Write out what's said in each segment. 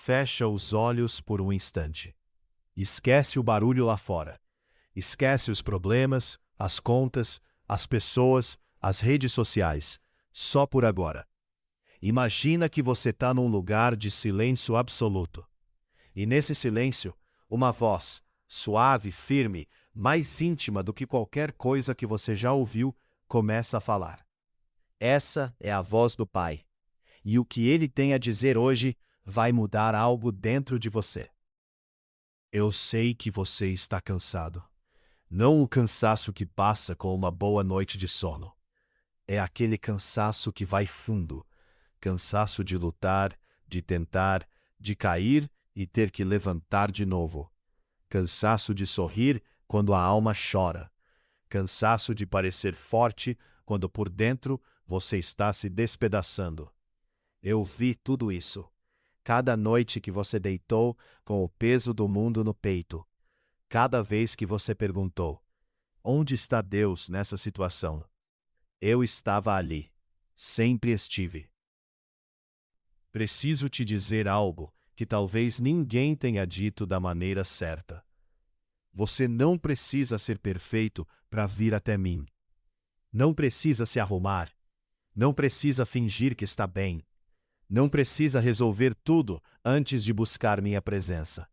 fecha os olhos por um instante. Esquece o barulho lá fora. Esquece os problemas, as contas, as pessoas, as redes sociais. Só por agora. Imagina que você está num lugar de silêncio absoluto. E nesse silêncio, uma voz, suave, firme, mais íntima do que qualquer coisa que você já ouviu, começa a falar. Essa é a voz do Pai. E o que ele tem a dizer hoje vai mudar algo dentro de você. Eu sei que você está cansado. Não o cansaço que passa com uma boa noite de sono. É aquele cansaço que vai fundo. Cansaço de lutar, de tentar, de cair e ter que levantar de novo. Cansaço de sorrir quando a alma chora. Cansaço de parecer forte quando por dentro você está se despedaçando. Eu vi tudo isso. Cada noite que você deitou com o peso do mundo no peito. Cada vez que você perguntou: onde está Deus nessa situação? Eu estava ali. Sempre estive. Preciso te dizer algo que talvez ninguém tenha dito da maneira certa. Você não precisa ser perfeito para vir até mim. Não precisa se arrumar. Não precisa fingir que está bem. Não precisa resolver tudo antes de buscar minha presença.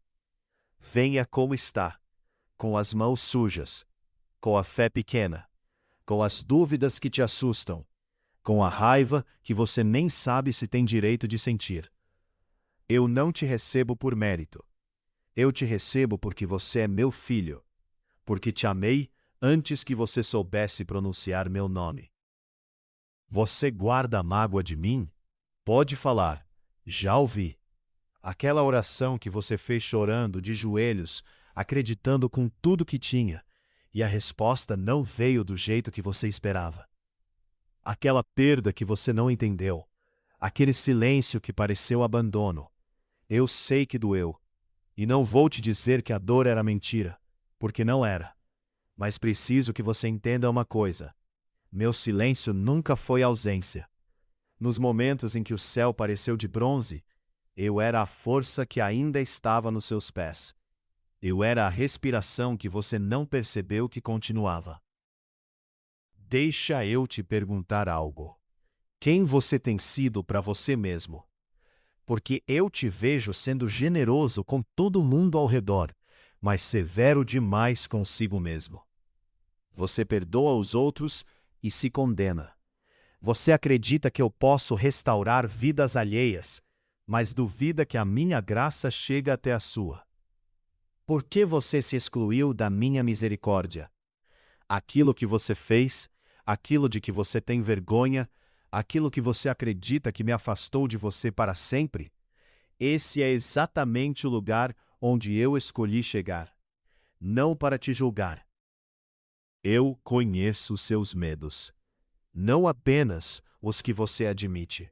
Venha como está, com as mãos sujas, com a fé pequena, com as dúvidas que te assustam, com a raiva que você nem sabe se tem direito de sentir. Eu não te recebo por mérito. Eu te recebo porque você é meu filho, porque te amei antes que você soubesse pronunciar meu nome. Você guarda a mágoa de mim? Pode falar. Já ouvi. Aquela oração que você fez chorando de joelhos, acreditando com tudo que tinha, e a resposta não veio do jeito que você esperava. Aquela perda que você não entendeu, aquele silêncio que pareceu abandono. Eu sei que doeu, e não vou te dizer que a dor era mentira, porque não era. Mas preciso que você entenda uma coisa. Meu silêncio nunca foi ausência. Nos momentos em que o céu pareceu de bronze, eu era a força que ainda estava nos seus pés. Eu era a respiração que você não percebeu que continuava. Deixa eu te perguntar algo. Quem você tem sido para você mesmo? Porque eu te vejo sendo generoso com todo mundo ao redor, mas severo demais consigo mesmo. Você perdoa os outros e se condena. Você acredita que eu posso restaurar vidas alheias, mas duvida que a minha graça chega até a sua. Por que você se excluiu da minha misericórdia? Aquilo que você fez, aquilo de que você tem vergonha, aquilo que você acredita que me afastou de você para sempre, esse é exatamente o lugar onde eu escolhi chegar. Não para te julgar. Eu conheço os seus medos. Não apenas os que você admite.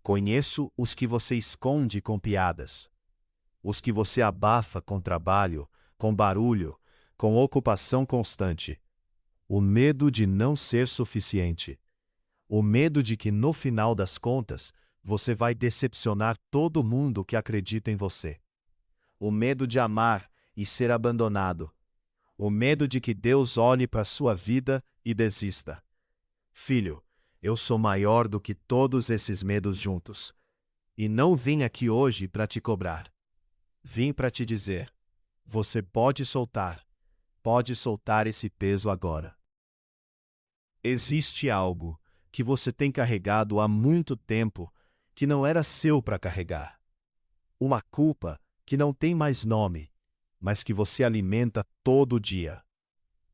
Conheço os que você esconde com piadas. Os que você abafa com trabalho, com barulho, com ocupação constante. O medo de não ser suficiente. O medo de que, no final das contas, você vai decepcionar todo mundo que acredita em você. O medo de amar e ser abandonado. O medo de que Deus olhe para a sua vida e desista. Filho, eu sou maior do que todos esses medos juntos. E não vim aqui hoje para te cobrar. Vim para te dizer: você pode soltar esse peso agora. Existe algo que você tem carregado há muito tempo que não era seu para carregar. Uma culpa que não tem mais nome, mas que você alimenta todo dia.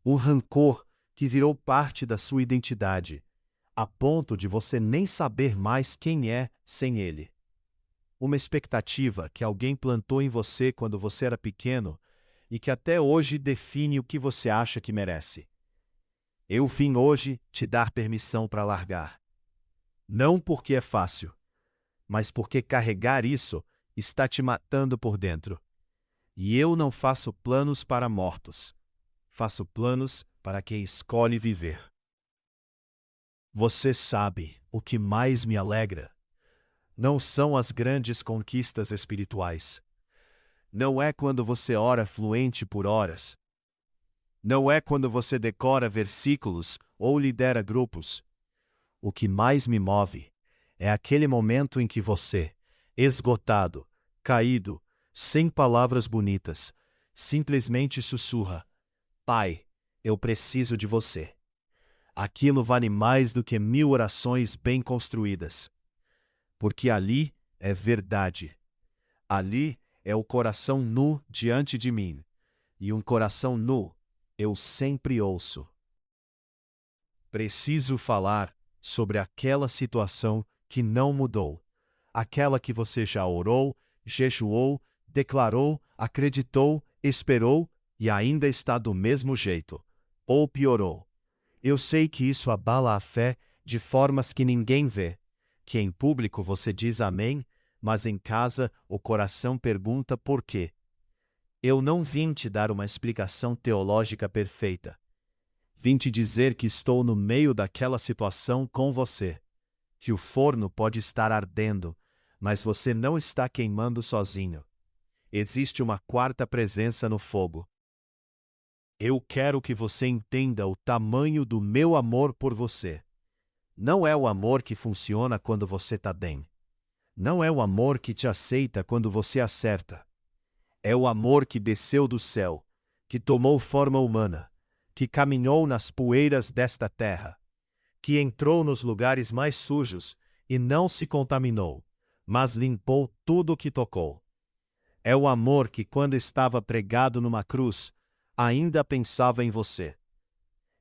Um rancor que virou parte da sua identidade, a ponto de você nem saber mais quem é sem ele. Uma expectativa que alguém plantou em você quando você era pequeno e que até hoje define o que você acha que merece. Eu vim hoje te dar permissão para largar. Não porque é fácil, mas porque carregar isso está te matando por dentro. E eu não faço planos para mortos. Faço planos para quem escolhe viver. Você sabe o que mais me alegra? não são as grandes conquistas espirituais. Não é quando você ora fluente por horas. Não é quando você decora versículos ou lidera grupos. O que mais me move é aquele momento em que você, esgotado, caído, sem palavras bonitas, simplesmente sussurra: Pai, eu preciso de você. Aquilo vale mais do que 1000 orações bem construídas. Porque ali é verdade. Ali é o coração nu diante de mim. E um coração nu eu sempre ouço. Preciso falar sobre aquela situação que não mudou. Aquela que você já orou, jejuou, declarou, acreditou, esperou e ainda está do mesmo jeito. Ou piorou. Eu sei que isso abala a fé de formas que ninguém vê. Que em público você diz amém, mas em casa o coração pergunta por quê. Eu não vim te dar uma explicação teológica perfeita. Vim te dizer que estou no meio daquela situação com você. Que o forno pode estar ardendo, mas você não está queimando sozinho. Existe uma quarta presença no fogo. Eu quero que você entenda o tamanho do meu amor por você. Não é o amor que funciona quando você está bem. Não é o amor que te aceita quando você acerta. É o amor que desceu do céu, que tomou forma humana, que caminhou nas poeiras desta terra, que entrou nos lugares mais sujos e não se contaminou, mas limpou tudo o que tocou. É o amor que, quando estava pregado numa cruz, ainda pensava em você.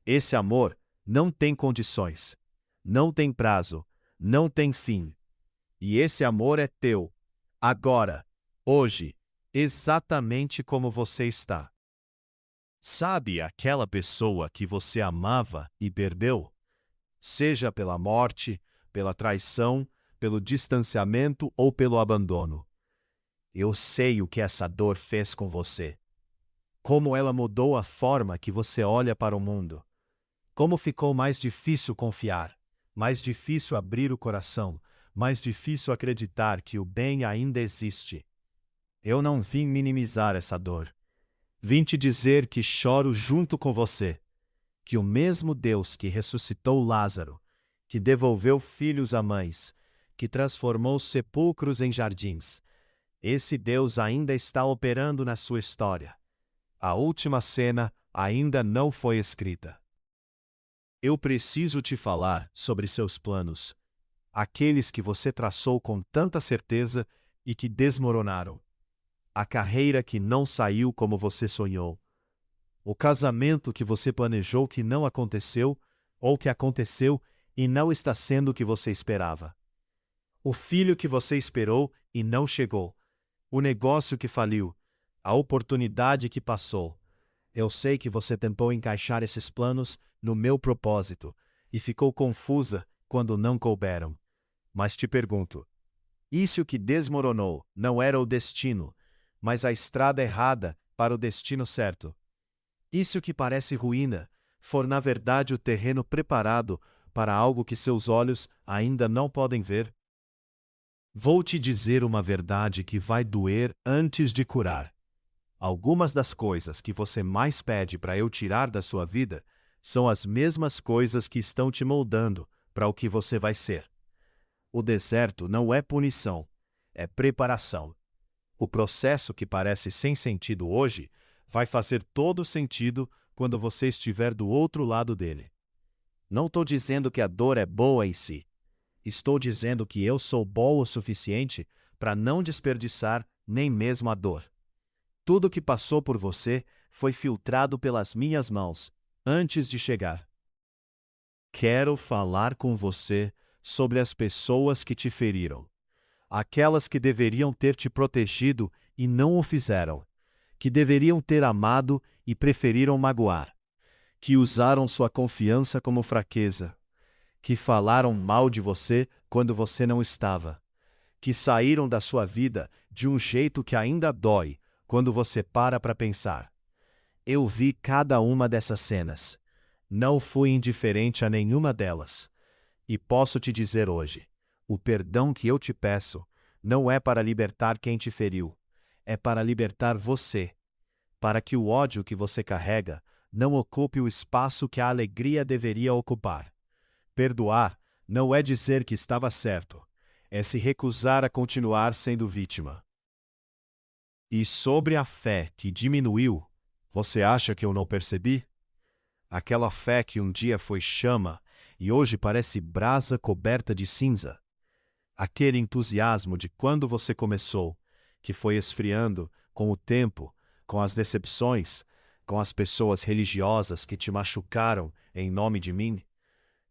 Esse amor não tem condições, não tem prazo, não tem fim. E esse amor é teu, agora, hoje, exatamente como você está. Sabe aquela pessoa que você amava e perdeu? Seja pela morte, pela traição, pelo distanciamento ou pelo abandono. Eu sei o que essa dor fez com você. Como ela mudou a forma que você olha para o mundo. Como ficou mais difícil confiar, mais difícil abrir o coração, mais difícil acreditar que o bem ainda existe. Eu não vim minimizar essa dor. Vim te dizer que choro junto com você, que o mesmo Deus que ressuscitou Lázaro, que devolveu filhos a mães, que transformou sepulcros em jardins, esse Deus ainda está operando na sua história. A última cena ainda não foi escrita. Eu preciso te falar sobre seus planos, aqueles que você traçou com tanta certeza e que desmoronaram. A carreira que não saiu como você sonhou. O casamento que você planejou que não aconteceu, ou que aconteceu e não está sendo o que você esperava. O filho que você esperou e não chegou. O negócio que faliu. A oportunidade que passou. Eu sei que você tentou encaixar esses planos no meu propósito e ficou confusa quando não couberam. Mas te pergunto, isso que desmoronou não era o destino, mas a estrada errada para o destino certo? Isso que parece ruína for na verdade o terreno preparado para algo que seus olhos ainda não podem ver? Vou te dizer uma verdade que vai doer antes de curar. Algumas das coisas que você mais pede para eu tirar da sua vida são as mesmas coisas que estão te moldando para o que você vai ser. O deserto não é punição, é preparação. O processo que parece sem sentido hoje vai fazer todo sentido quando você estiver do outro lado dele. Não estou dizendo que a dor é boa em si. Estou dizendo que eu sou bom o suficiente para não desperdiçar nem mesmo a dor. Tudo que passou por você foi filtrado pelas minhas mãos, antes de chegar. Quero falar com você sobre as pessoas que te feriram. Aquelas que deveriam ter te protegido e não o fizeram. Que deveriam ter amado e preferiram magoar. Que usaram sua confiança como fraqueza. Que falaram mal de você quando você não estava. Que saíram da sua vida de um jeito que ainda dói quando você para pensar. Eu vi cada uma dessas cenas. Não fui indiferente a nenhuma delas. E posso te dizer hoje, O perdão que eu te peço não é para libertar quem te feriu, é para libertar você, para que o ódio que você carrega não ocupe o espaço que a alegria deveria ocupar. Perdoar não é dizer que estava certo, é se recusar a continuar sendo vítima. E sobre a fé que diminuiu, você acha que eu não percebi? Aquela fé que um dia foi chama e hoje parece brasa coberta de cinza. Aquele entusiasmo de quando você começou, que foi esfriando com o tempo, com as decepções, com as pessoas religiosas que te machucaram em nome de mim.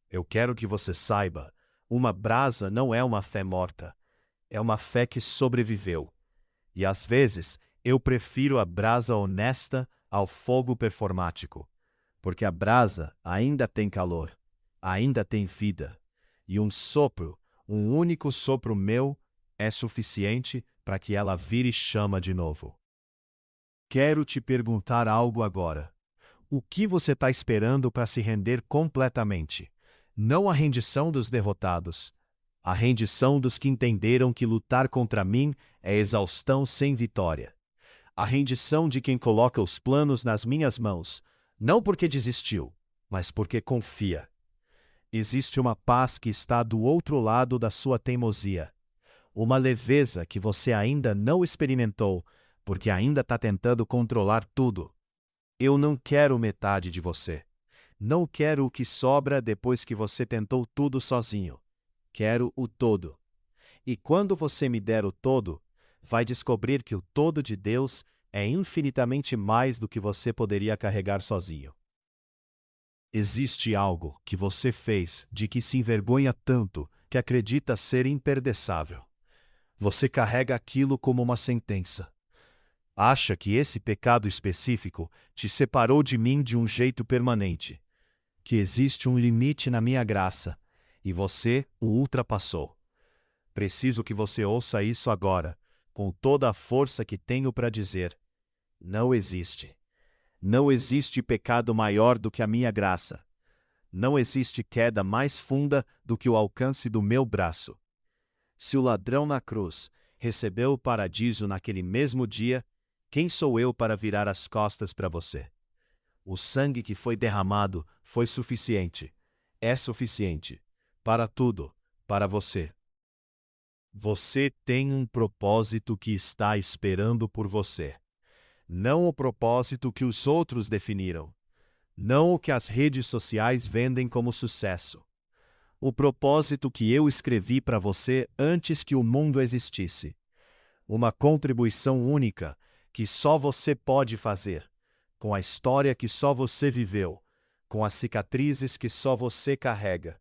Eu quero que você saiba, uma brasa não é uma fé morta, é uma fé que sobreviveu. E às vezes eu prefiro a brasa honesta ao fogo performático, porque a brasa ainda tem calor, ainda tem vida, e um sopro, um único sopro meu, é suficiente para que ela vire chama de novo. Quero te perguntar algo agora. O que você está esperando para se render completamente? Não a rendição dos derrotados, a rendição dos que entenderam que lutar contra mim é exaustão sem vitória. A rendição de quem coloca os planos nas minhas mãos, não porque desistiu, mas porque confia. Existe uma paz que está do outro lado da sua teimosia. Uma leveza que você ainda não experimentou, porque ainda está tentando controlar tudo. Eu não quero metade de você. Não quero o que sobra depois que você tentou tudo sozinho. Quero o todo. E quando você me der o todo, vai descobrir que o todo de Deus é infinitamente mais do que você poderia carregar sozinho. Existe algo que você fez de que se envergonha tanto que acredita ser imperdoável. Você carrega aquilo como uma sentença. Acha que esse pecado específico te separou de mim de um jeito permanente, que existe um limite na minha graça, e você o ultrapassou. Preciso que você ouça isso agora, com toda a força que tenho para dizer. Não existe. Não existe pecado maior do que a minha graça. Não existe queda mais funda do que o alcance do meu braço. Se o ladrão na cruz recebeu o paradiso naquele mesmo dia, quem sou eu para virar as costas para você? O sangue que foi derramado foi suficiente. É suficiente. Para tudo. Para você. Você tem um propósito que está esperando por você. Não o propósito que os outros definiram. Não o que as redes sociais vendem como sucesso. O propósito que eu escrevi para você antes que o mundo existisse. Uma contribuição única que só você pode fazer, com a história que só você viveu, com as cicatrizes que só você carrega.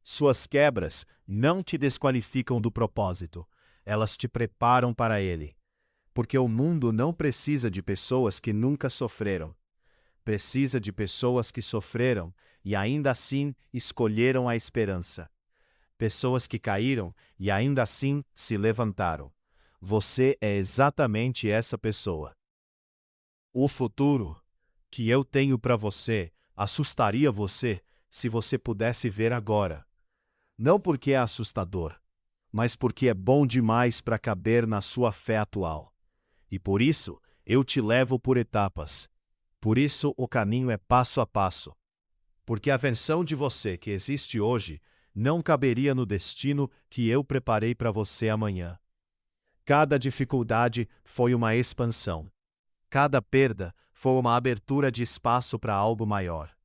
Suas quebras não te desqualificam do propósito, elas te preparam para ele. Porque o mundo não precisa de pessoas que nunca sofreram. Precisa de pessoas que sofreram e ainda assim escolheram a esperança. Pessoas que caíram e ainda assim se levantaram. Você é exatamente essa pessoa. O futuro que eu tenho para você assustaria você se você pudesse ver agora. Não porque é assustador, mas porque é bom demais para caber na sua fé atual. E por isso eu te levo por etapas. Por isso o caminho é passo a passo. Porque a versão de você que existe hoje não caberia no destino que eu preparei para você amanhã. Cada dificuldade foi uma expansão. Cada perda foi uma abertura de espaço para algo maior.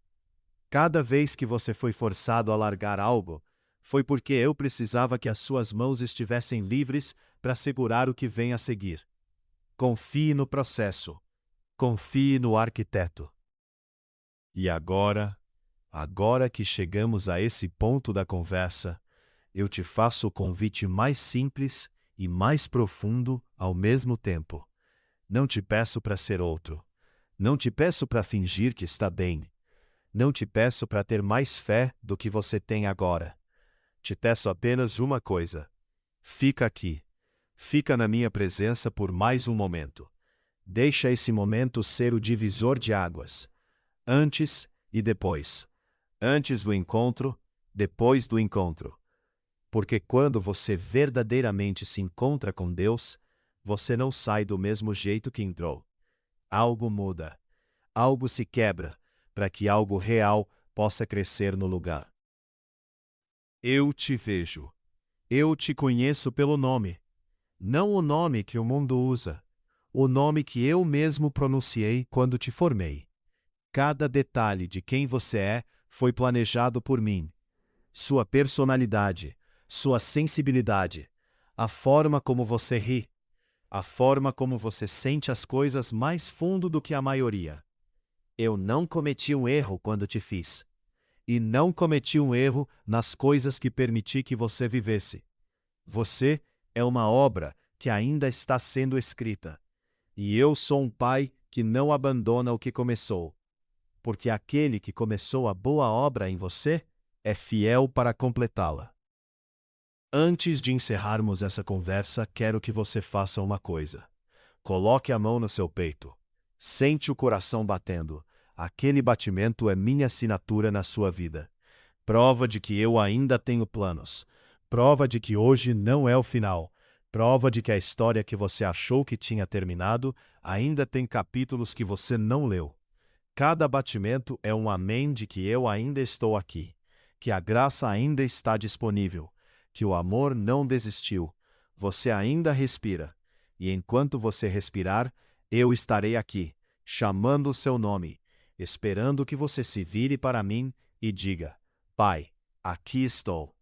Cada vez que você foi forçado a largar algo, foi porque eu precisava que as suas mãos estivessem livres para segurar o que vem a seguir. Confie no processo. Confie no arquiteto. E agora que chegamos a esse ponto da conversa, eu te faço o convite mais simples e mais profundo ao mesmo tempo. Não te peço para ser outro. Não te peço para fingir que está bem. Não te peço para ter mais fé do que você tem agora. Te peço apenas uma coisa. Fica aqui. Fica na minha presença por mais um momento. Deixa esse momento ser o divisor de águas. Antes e depois. Antes do encontro, depois do encontro. Porque quando você verdadeiramente se encontra com Deus, você não sai do mesmo jeito que entrou. Algo muda, algo se quebra, para que algo real possa crescer no lugar. Eu te vejo. Eu te conheço pelo nome. Não o nome que o mundo usa, o nome que eu mesmo pronunciei quando te formei. Cada detalhe de quem você é foi planejado por mim. Sua personalidade, sua sensibilidade, a forma como você ri, a forma como você sente as coisas mais fundo do que a maioria. Eu não cometi um erro quando te fiz. E não cometi um erro nas coisas que permiti que você vivesse. Você é uma obra que ainda está sendo escrita. E eu sou um pai que não abandona o que começou. Porque aquele que começou a boa obra em você é fiel para completá-la. Antes de encerrarmos essa conversa, quero que você faça uma coisa. Coloque a mão no seu peito. Sente o coração batendo. Aquele batimento é minha assinatura na sua vida. Prova de que eu ainda tenho planos. Prova de que hoje não é o final. Prova de que a história que você achou que tinha terminado ainda tem capítulos que você não leu. Cada batimento é um amém de que eu ainda estou aqui, que a graça ainda está disponível, que o amor não desistiu. Você ainda respira, e enquanto você respirar, eu estarei aqui, chamando o seu nome, esperando que você se vire para mim e diga: Pai, aqui estou.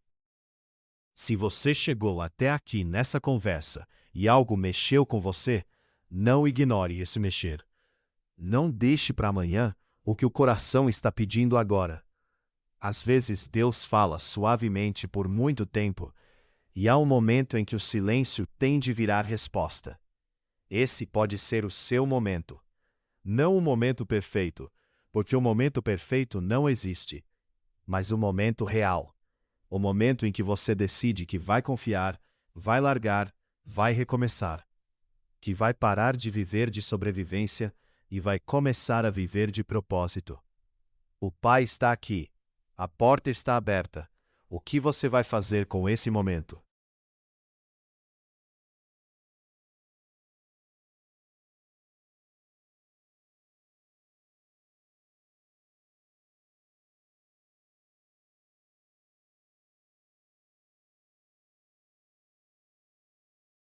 Se você chegou até aqui nessa conversa e algo mexeu com você, não ignore esse mexer. Não deixe para amanhã o que o coração está pedindo agora. Às vezes Deus fala suavemente por muito tempo, e há um momento em que o silêncio tem de virar resposta. Esse pode ser o seu momento. Não o momento perfeito, porque o momento perfeito não existe, mas o momento real. O momento em que você decide que vai confiar, vai largar, vai recomeçar. Que vai parar de viver de sobrevivência e vai começar a viver de propósito. O Pai está aqui. A porta está aberta. O que você vai fazer com esse momento?